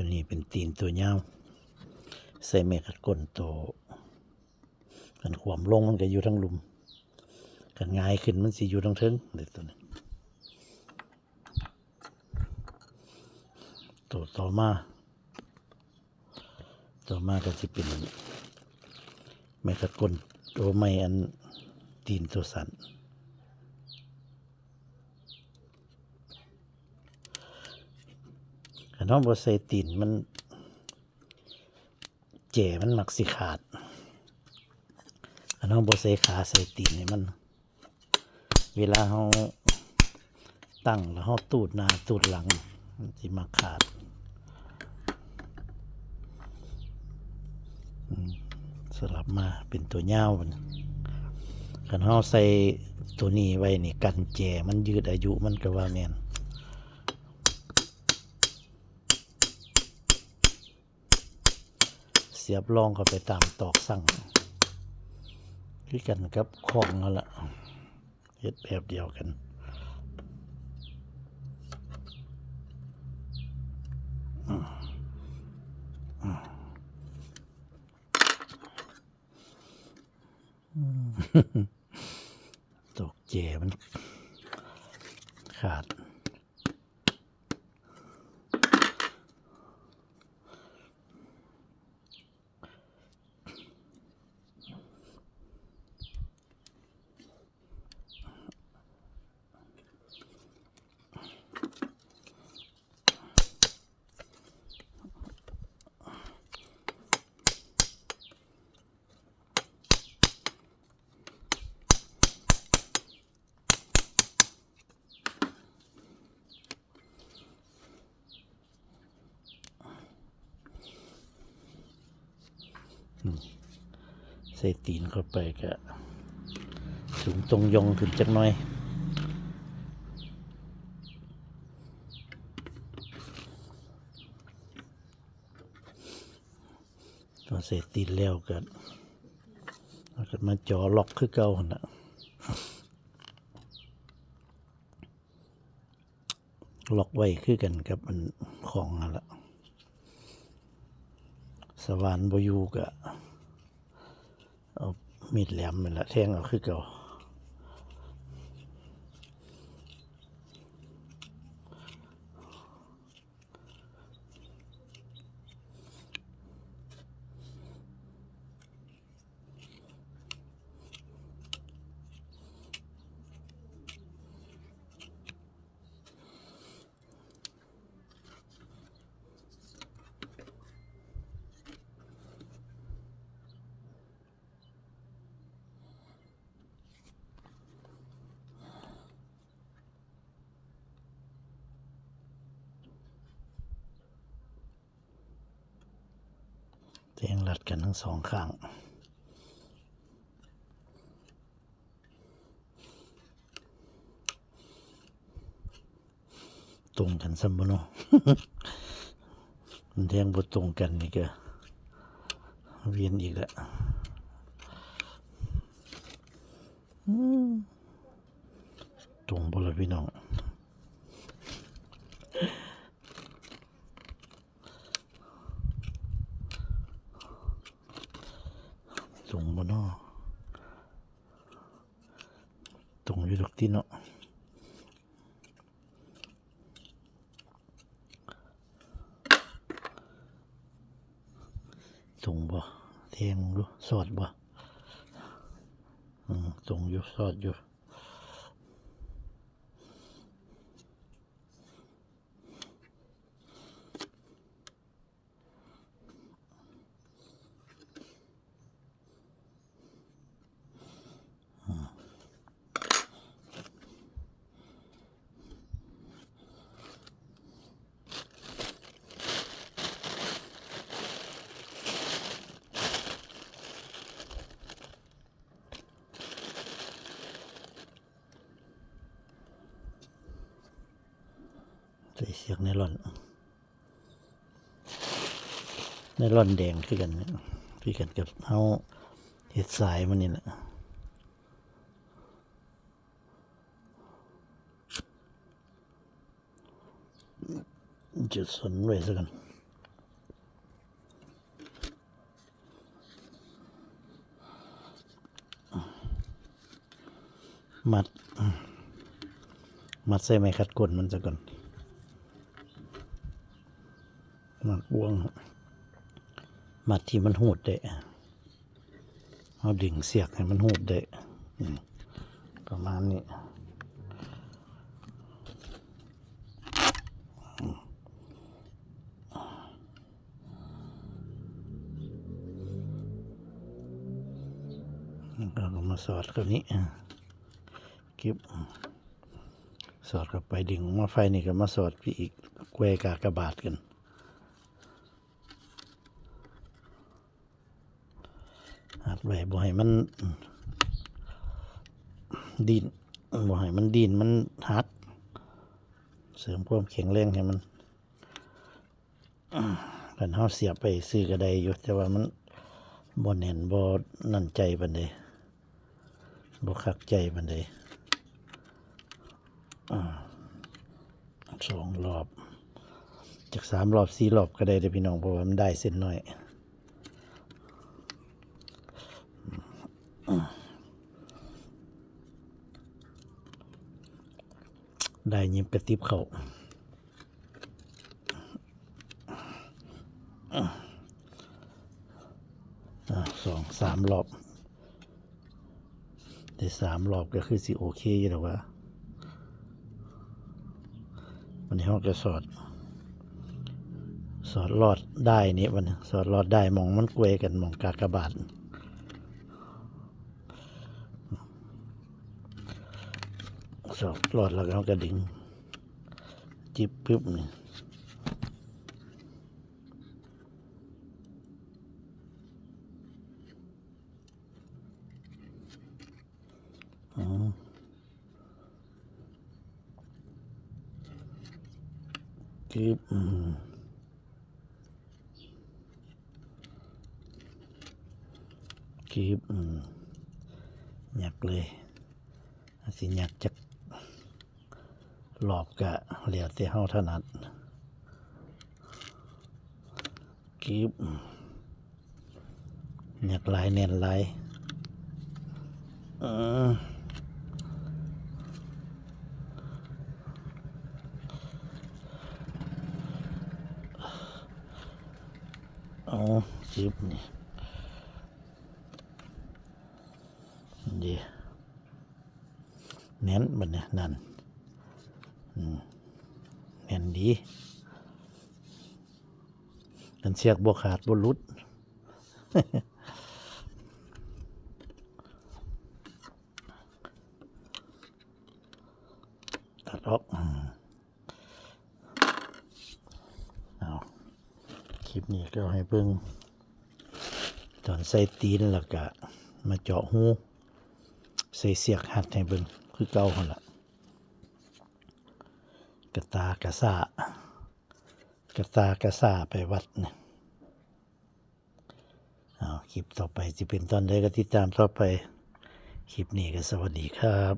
ตัวนี้เป็นตีนตัวยาวใส่แม่กัดก้นโตกันขวามลงมันก็อยู่ทั้งลุมกันง่ายขึ้นมันสิอยู่ทั้งเทิงเด็ดตัวนี้ตัวต่อมาก็จะเป็นแม่กัดก้นตัวไม่อันตีนตัวสันขันห้องบใส่ตีนมันเจ๋มันมักสิขาดขันห้องบใส่ขาใส่ตีนนี่มันเวลาเขาตั้งแล้วเขาตูดหน้าตูดหลังมันสิมักขาดสลับมาเป็นตัวยาวมันขันห้องใส่ตัวนี้ไว้นี่กันแจ๋มันยืดอายุมันก็ว่าแม่นเสียบรองเข้าไปตามตอกสั่งคือกันกับของนั่นแหละเฮ็ดแบบเดียวกันตอกแจมันขาดใส่ตีนเข้าไปก็สูงตรงยงขึ้นจักหน่อยพอใส่ตีนแล้วก็มาจ่อล็อกคือเก่าหั่นน่ะล็อกไว้คือกันกับอันของนั่นล่ะสว่านบ่อยู่ก็เอามีดแหลมนั่นล่ะแทงเอาคือเก่าแทงรัดกันทั้งสองข้างตรงกันซ้ำบ่เนาะ มันแทงบ่ตรงกันนี่ก็เวียนอีกแล้วตรงบ่ล่ะพี่น้องตรงบ่เนาะตรงอยู่ดอกติเนาะตรงบ่แทงดูสอดบ่ตรงอยู่สอดอยู่ใส่เสียกไนลอนแดงคือกันกับเฮาเฮ็ดสายมันนี่แหละจุดสนไว้ซะกัน มัดใส่ไม้ขัดก้นมันซะก่อนมัดบ่วงมัดที่มันหูดได้เอาดิ่งเสียกให้มันหูดได้ประมาณนี้เราก็มาสอดกับนี้เก็บสอดกับไปดิ่งมาไฟนี่ก็มาสอดพี่อีกแควกากบาทกันหัดไว้บ่ให้มันดินบ่ให้มันดินมันหักเสริมความแข็งแรงให้มันกันเฮาเสียบไปซื้อก็ได้อยู่แต่ว่ามันบ่แน่นบ่นั่นใจปานใดบ่คักใจปานใด2 รอบจาก3 รอบ 4 รอบก็ได้เด้อพี่น้องเพราะว่ามันได้เส้นน้อยได้ยิ้มกระติบเขา2-3 รอบได้3 รอบก็คือสิโอเคอยู่แล้วว่าวันนี้เราจะสอดรอดได้นี่วันนี้สอดรอดได้มองมันกวยกันมองกากบาทสอดรอดแล้วก็เอากระดิ่งจิบปึ๊บนี่จิบหยักเลยสิหยักจักหลอบกะเหลียวแต่เฮาถนัดหยักลายแน่นลายจิบนี่ดีแน่นบัดเนี่ยนั่นแน่นดีกันเสียกบ่ขาดบ่หลุดตัดออกเอาคลิปนี้ก็ให้เพิ่งตอนใส่ตีนแล้วก็มาเจาะหูใส่เสียกหัดให้เบิ่งคือเก่าหั่นล่ะกระตากระซ่าไปวัดเนี่ยคลิปต่อไปจะเป็นตอนใดก็ติดตามต่อไปคลิปนี้ก็สวัสดีครับ